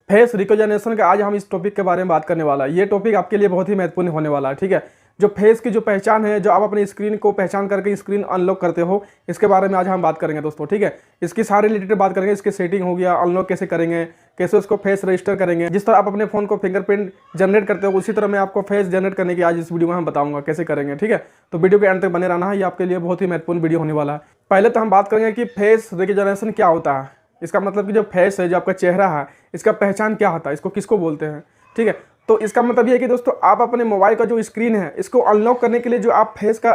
Face recognition का आज हम इस टॉपिक के बारे में बात करने वाला है। ये टॉपिक आपके लिए बहुत ही महत्वपूर्ण होने वाला है। ठीक है, जो फेस की जो पहचान है, जो आप अपनी स्क्रीन को पहचान करके स्क्रीन अनलॉक करते हो, इसके बारे में आज हम बात करेंगे दोस्तों। ठीक है, इसकी सारी रिलेटेड बात करेंगे। इसकी सेटिंग हो गया, अनलॉक कैसे करेंगे, कैसे उसको फेस रजिस्टर करेंगे। जिस तरह आप अपने फोन को फिंगरप्रिंट जनरेट करते हो, उसी तरह मैं आपको फेस जनरेट करने की आज इस वीडियो में हम बताऊंगा कैसे करेंगे। ठीक है, तो वीडियो के एंड तक बने रहना है, ये आपके लिए बहुत ही महत्वपूर्ण वीडियो होने वाला है। पहले तो हम बात करेंगे कि फेस रिकॉग्निशन क्या होता है। इसका मतलब कि जो फेस है, जो आपका चेहरा है, इसका पहचान क्या होता है, इसको किसको बोलते हैं। ठीक है, तो इसका मतलब ये है कि दोस्तों आप अपने मोबाइल का जो स्क्रीन है, इसको अनलॉक करने के लिए जो आप फेस का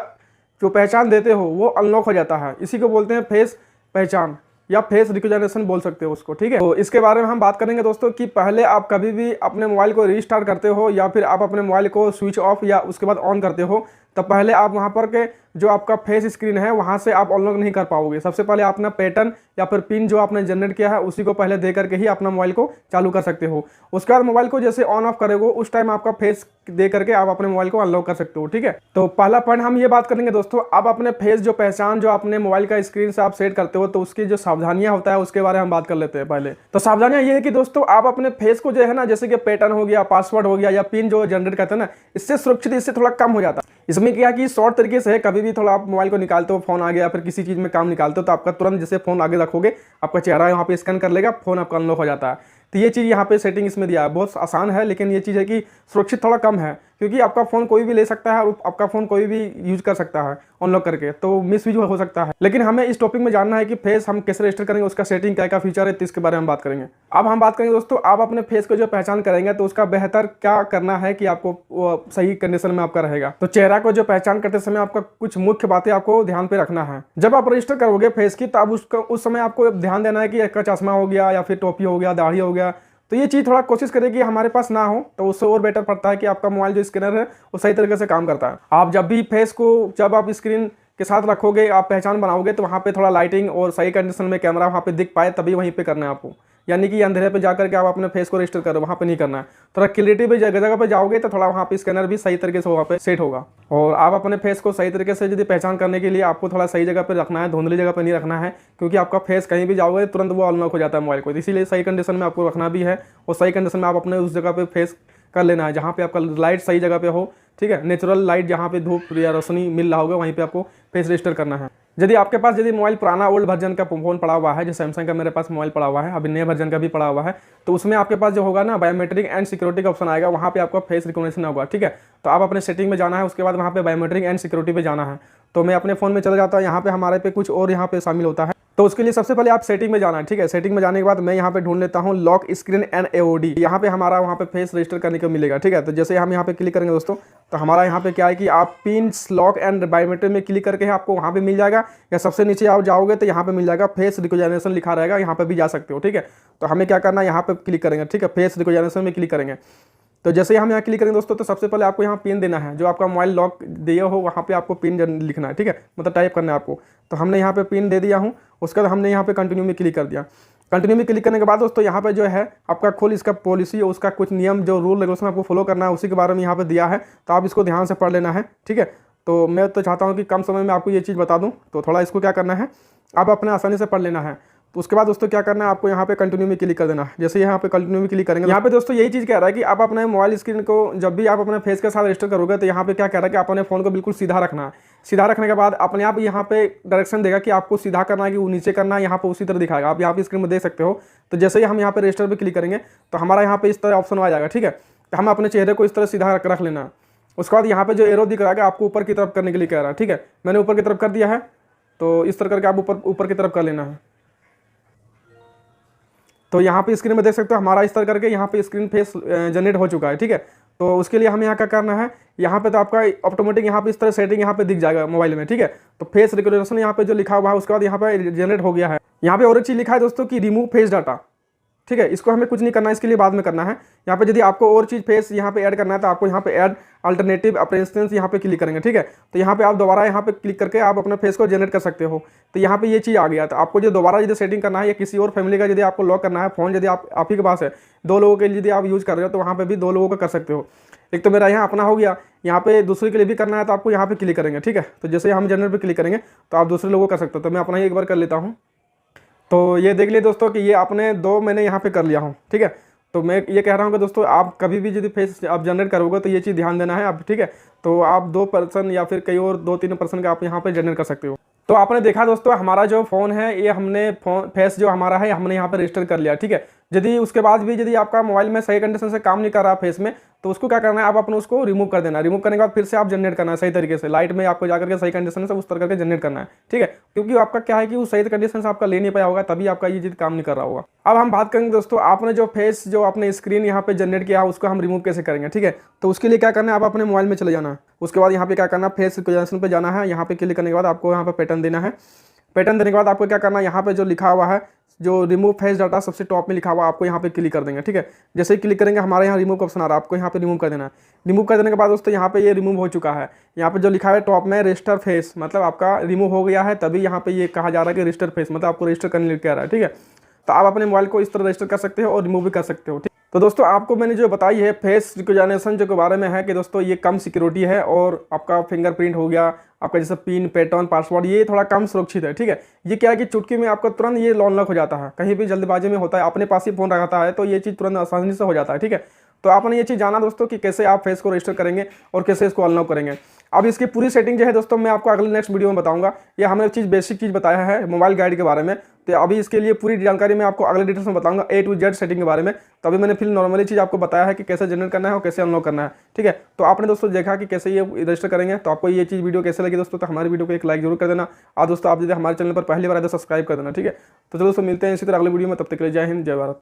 जो पहचान देते हो वो अनलॉक हो जाता है। इसी को बोलते हैं फेस पहचान या फेस रिकॉग्निशन बोल सकते हो उसको। ठीक है, तो इसके बारे में हम बात करेंगे दोस्तों कि पहले आप कभी भी अपने मोबाइल को रीस्टार्ट करते हो या फिर आप अपने मोबाइल को स्विच ऑफ या उसके बाद ऑन करते हो, तब पहले आप वहाँ पर के जो आपका फेस स्क्रीन है वहाँ से आप अनलॉक नहीं कर पाओगे। सबसे पहले अपना पैटर्न या फिर पिन जो आपने जनरेट किया है उसी को पहले दे करके ही अपना मोबाइल को चालू कर सकते हो। उसके बाद मोबाइल को जैसे ऑन ऑफ करेगो उस टाइम आपका फेस दे करके आप अपने मोबाइल को अनलॉक कर सकते हो। ठीक है, तो पहला पॉइंट हम ये बात करेंगे दोस्तों, आप अपने फेस जो पहचान जो अपने मोबाइल का स्क्रीन से आप सेट करते हो, तो उसकी जो सावधानियां होता है उसके बारे में हम बात कर लेते हैं। पहले तो सावधानियां ये है कि दोस्तों आप अपने फेस को जो है ना, जैसे कि पैटर्न हो गया, पासवर्ड हो गया या पिन जो जनरेट करते हैं ना, इससे सुरक्षित इससे थोड़ा कम हो जाता है। इसमें क्या कि शॉर्ट तरीके से है, कभी भी थोड़ा आप मोबाइल को निकालते हो, फोन आ गया, फिर किसी चीज़ में काम निकालते हो, तो आपका तुरंत जैसे फोन आगे रखोगे आपका चेहरा यहाँ पे स्कैन कर लेगा, फोन आपका अनलॉक हो जाता है। तो ये चीज़ यहाँ पे सेटिंग इसमें दिया है, बहुत आसान है, लेकिन ये चीज़ है कि सुरक्षित थोड़ा कम है, क्योंकि आपका फ़ोन कोई भी ले सकता है और आपका फ़ोन कोई भी यूज कर सकता है अनलॉक करके, तो मिस यूज हो सकता है। लेकिन हमें इस टॉपिक में जानना है कि फेस हम कैसे रजिस्टर करेंगे, उसका सेटिंग क्या क्या फीचर है, तो इसके बारे में हम बात करेंगे। अब हम बात करेंगे दोस्तों, आप अपने फेस को जो पहचान करेंगे तो उसका बेहतर क्या करना है कि आपको सही कंडीशन में आपका रहेगा। तो चेहरा को जो पहचान करते समय आपका कुछ मुख्य बातें आपको ध्यान पे रखना है। जब आप रजिस्टर करोगे फेस की, तब उस समय आपको ध्यान देना है कि एक का चश्मा हो गया या फिर टोपी हो गया, दाढ़ी हो गया, तो ये चीज़ थोड़ा कोशिश करें कि हमारे पास ना हो, तो उससे और बेटर पड़ता है कि आपका मोबाइल जो स्कैनर है वो सही तरीके से काम करता है। आप जब भी फेस को जब आप स्क्रीन के साथ रखोगे, आप पहचान बनाओगे, तो वहाँ पे थोड़ा लाइटिंग और सही कंडीशन में कैमरा वहाँ पे दिख पाए तभी वहीं पे करना है आपको, यानी कि अंधेरे पे जाकर के आप अपने फेस को रजिस्टर करो, वहाँ पे नहीं करना है। थोड़ा क्लियरिटी पे जगह जगह पे जाओगे तो थोड़ा वहाँ पे स्कैनर भी सही तरीके से वहाँ पे सेट होगा। और आप अपने फेस को सही तरीके से यदि पहचान करने के लिए आपको थोड़ा सही जगह पे रखना है, धुंधली जगह पे नहीं रखना है, क्योंकि आपका फेस कहीं भी जाओगे तुरंत वो अनलॉक हो जाता है मोबाइल को। इसीलिए सही कंडीशन में आपको रखना भी है और सही कंडीशन में आप अपने उस जगह पे फेस कर लेना है जहाँ पे आपका लाइट सही जगह पे हो। ठीक है, नेचुरल लाइट जहाँ पे धूप या रोशनी मिल रहा होगा वहीं पे आपको फेस रजिस्टर करना है। यदि आपके पास यदि मोबाइल पुराना ओल्ड वर्जन का फ़ोन पड़ा हुआ है, जो सैमसंग का मेरे पास मोबाइल पड़ा हुआ है, अभी नए वर्जन का भी पड़ा हुआ है, तो उसमें आपके पास जो होगा ना बायोमेट्रिक एंड सिक्योरिटी का ऑप्शन आएगा, वहाँ पे आपका फेस रिकॉग्निशन होगा। ठीक है, तो आप अपने सेटिंग में जाना है, उसके बाद वहाँ पे बायोमेट्रिक एंड सिक्योरिटी पे जाना है। तो मैं अपने फ़ोन में चला जाता हूँ, यहाँ पे हमारे पे कुछ और यहाँ पे शामिल होता है, तो उसके लिए सबसे पहले आप सेटिंग में जाना है। ठीक है, सेटिंग में जाने के बाद मैं यहाँ पे ढूंढ लेता हूँ लॉक स्क्रीन एंड एओडी, यहाँ पे हमारा वहाँ पे फेस रजिस्टर करने को मिलेगा। ठीक है, तो जैसे हम यहाँ पे क्लिक करेंगे दोस्तों, तो हमारा यहाँ पे क्या है कि आप पिन लॉक एंड बायोमेट्रिक में क्लिक करके आपको वहाँ पे मिल जाएगा, या सबसे नीचे आप जाओगे तो यहाँ पे मिल जाएगा फेस रिकॉग्निशन लिखा रहेगा, यहाँ पे भी जा सकते हो। ठीक है, तो हमें क्या करना है, यहाँ पे क्लिक करेंगे। ठीक है, फेस रिकॉग्निशन में क्लिक करेंगे। तो जैसे ही हम यहाँ क्लिक करेंगे दोस्तों, तो सबसे पहले आपको यहाँ पिन देना है, जो आपका मोबाइल लॉक दिए हो वहाँ पे आपको पिन लिखना है। ठीक है, मतलब टाइप करना है आपको। तो हमने यहाँ पे पिन दे दिया हूँ, उसके बाद हमने यहाँ पे कंटिन्यू में क्लिक कर दिया। कंटिन्यू में क्लिक करने के बाद दोस्तों यहाँ पे जो है आपका खुद इसका पॉलिसी, उसका कुछ नियम जो रूल रेगुलेशन आपको फॉलो करना है, उसी के बारे में यहाँ पे दिया है, तो आप इसको ध्यान से पढ़ लेना है। ठीक है, तो मैं तो चाहता हूँ कि कम समय में आपको ये चीज़ बता दूँ, तो थोड़ा इसको क्या करना है, आप अपने आसानी से पढ़ लेना है। तो उसके बाद दोस्तों क्या करना है, आपको यहाँ पे कंटिन्यू में क्लिक कर देना है। जैसे यहाँ पे कंटिन्यू में क्लिक करेंगे, यहाँ पे दोस्तों यही चीज़ कह रहा है कि आप अपने मोबाइल स्क्रीन को जब भी आप अपने फेस के साथ रजिस्टर करोगे, तो यहाँ पे क्या कह रहा है कि आप अपने फ़ोन को बिल्कुल सीधा रखना है। सीधा रखने के बाद अपने आप यहाँ पे डायरेक्शन देगा कि आपको सीधा करना है कि वो नीचे करना है, यहाँ पे उसी तरह दिखाएगा। आप यहाँ पे स्क्रीन में देख सकते हो। तो जैसे ही हम यहाँ पे रजिस्टर पर क्लिक करेंगे तो हमारा यहाँ पे इस तरह ऑप्शन आ जाएगा। ठीक है, तो हम अपने चेहरे को इस तरह सीधा रख लेना है। उसके बाद यहाँ पे जो एरो दिख रहा है आपको ऊपर की तरफ करने के लिए कह रहा है। ठीक है, मैंने ऊपर की तरफ कर दिया है, तो इस तरह करके आप ऊपर की तरफ कर लेना है। तो यहाँ पे स्क्रीन में देख सकते हो हमारा इस तरह करके यहाँ पे स्क्रीन फेस जनरेट हो चुका है। ठीक है, तो उसके लिए हमें यहाँ क्या करना है, यहाँ पे तो आपका ऑटोमेटिक यहाँ पे इस तरह सेटिंग यहाँ पे दिख जाएगा मोबाइल में। ठीक है, तो फेस रिकॉग्निशन यहाँ पे जो लिखा हुआ है उसके बाद यहाँ पे जनरेट हो गया है। यहाँ पे और एक चीज़ लिखा है दोस्तों कि रिमूव फेस डाटा। ठीक है, इसको हमें कुछ नहीं करना है, इसके लिए बाद में करना है। यहाँ पे यदि आपको और चीज़ फेस यहाँ पे ऐड करना है, तो आपको यहाँ पे ऐड अल्टरनेटिव अपरेंसेंस यहाँ पे क्लिक करेंगे। ठीक है, तो यहाँ पे आप दोबारा यहाँ पे क्लिक करके आप अपने फेस को जनरेट कर सकते हो। तो यहाँ पे ये चीज़ आ गया। तो आपको जो दोबारा यदि सेटिंग करना है या किसी और फैमिली का यदि आपको लॉक करना है फ़ोन, यदि आप ही के पास है, 2 लोगों के लिए यदि आप यूज़ कर रहे हो, तो वहाँ पर भी 2 लोगों का कर सकते हो। एक तो मेरा यहाँ अपना हो गया, यहाँ पे दूसरे के लिए भी करना है तो आपको यहाँ पे क्लिक करेंगे। ठीक है, तो जैसे हम जनरेट पे क्लिक करेंगे तो आप दूसरे लोगों को कर सकते हो। तो मैं अपना ही एक बार कर लेता हूँ। तो ये देख लिए दोस्तों कि ये आपने 2 मैंने यहाँ पे कर लिया हूँ। ठीक है, तो मैं ये कह रहा हूँ कि दोस्तों आप कभी भी यदि फेस आप जनरेट करोगे तो ये चीज़ ध्यान देना है आप, ठीक है। तो आप 2 पर्सन या फिर कई और 2-3 पर्सन का आप यहाँ पे जनरेट कर सकते हो। तो आपने देखा दोस्तों हमारा जो फ़ोन है, ये हमने फेस जो हमारा है हमने यहाँ पे रजिस्टर कर लिया, ठीक है। यदि उसके बाद भी यदि आपका मोबाइल में सही कंडीशन से काम नहीं कर रहा फेस में, तो उसको क्या करना है, आप अपने उसको रिमूव कर देना। रिमूव करने के बाद फिर से आप जनरेट करना है सही तरीके से, लाइट में आपको जाकर के सही कंडीशन से उस तरह करके जनरेट करना है, ठीक है। क्योंकि आपका क्या है कि वो सही कंडीशन से आपका ले नहीं पाया होगा, तभी आपका ये चीज़ काम नहीं कर रहा होगा। अब हम बात करेंगे दोस्तों, आपने जो फेस जो आपने स्क्रीन यहाँ पे जनरेट किया उसको हम रिमूव कैसे करेंगे, ठीक है। तो उसके लिए क्या करना है, आप अपने मोबाइल में चले जाना है। उसके बाद यहाँ पे क्या करना है, फेस रिकॉग्निशन पे जाना है। यहाँ पे क्लिक करने के बाद आपको यहाँ पे पैटर्न देना है। पैटर्न देने के बाद आपको क्या करना है, यहाँ पे जो लिखा हुआ है, जो रिमूव फेस डाटा सबसे टॉप में लिखा हुआ, आपको यहाँ पे क्लिक कर देंगे, ठीक है। जैसे ही क्लिक करेंगे हमारे यहाँ रिमूव का ऑप्शन आ रहा है, आपको यहाँ पे रिमूव कर देना है। रिमूव कर देने के बाद दोस्तों यहाँ पे ये रिमूव हो चुका है। यहाँ पे जो लिखा है टॉप में रजिस्टर फेस, मतलब आपका रिमूव हो गया है, तभी यहाँ पे ये कहा जा रहा है कि रजिस्टर फेस, मतलब आपको रजिस्टर करने लिखा रहा है, ठीक है। तो आप अपने मोबाइल को इस तरह रजिस्टर कर सकते हो और रिमूव भी कर सकते हो, ठीक। तो दोस्तों आपको मैंने जो बताई है फेस रिकॉग्निशन जो के बारे में है कि दोस्तों ये कम सिक्योरिटी है, और आपका फिंगरप्रिंट हो गया, आपका जैसे पिन, पैटर्न, पासवर्ड, ये थोड़ा कम सुरक्षित है, ठीक है। ये क्या है कि चुटकी में आपका तुरंत ये अनलॉक हो जाता है, कहीं भी जल्दबाजी में होता है, अपने पास ही फोन रखता है तो ये चीज़ तुरंत आसानी से हो जाता है, ठीक है। तो आपने ये चीज़ जाना दोस्तों कि कैसे आप फेस को रजिस्टर करेंगे और कैसे इसको अनलॉक करेंगे। अब इसकी पूरी सेटिंग जो है दोस्तों मैं आपको अगले नेक्स्ट वीडियो में बताऊंगा। ये हमने चीज़ बेसिक चीज़ बताया है मोबाइल गाइड के बारे में, तो अभी इसके लिए पूरी जानकारी मैं आपको अगले डिटेल्स में बताऊंगा A to Z सेटिंग के बारे में। तो अभी मैंने फिर नॉर्मली चीज़ आपको बताया है कि कैसे जनरेट करना है और कैसे अनलॉक करना है, ठीक है। तो आपने दोस्तों देखा कि कैसे ये रजिस्टर करेंगे। तो आपको ये चीज़ वीडियो कैसे लगी दोस्तों, तो हमारी वीडियो को एक लाइक जरूर कर देना। और दोस्तों आप यदि हमारे चैनल पर पहली बार आए तो सब्सक्राइब कर देना, ठीक है। तो चलो दोस्तों मिलते हैं इसी तरह अगले वीडियो में, तब तक के लिए जय हिंद, जय भारत।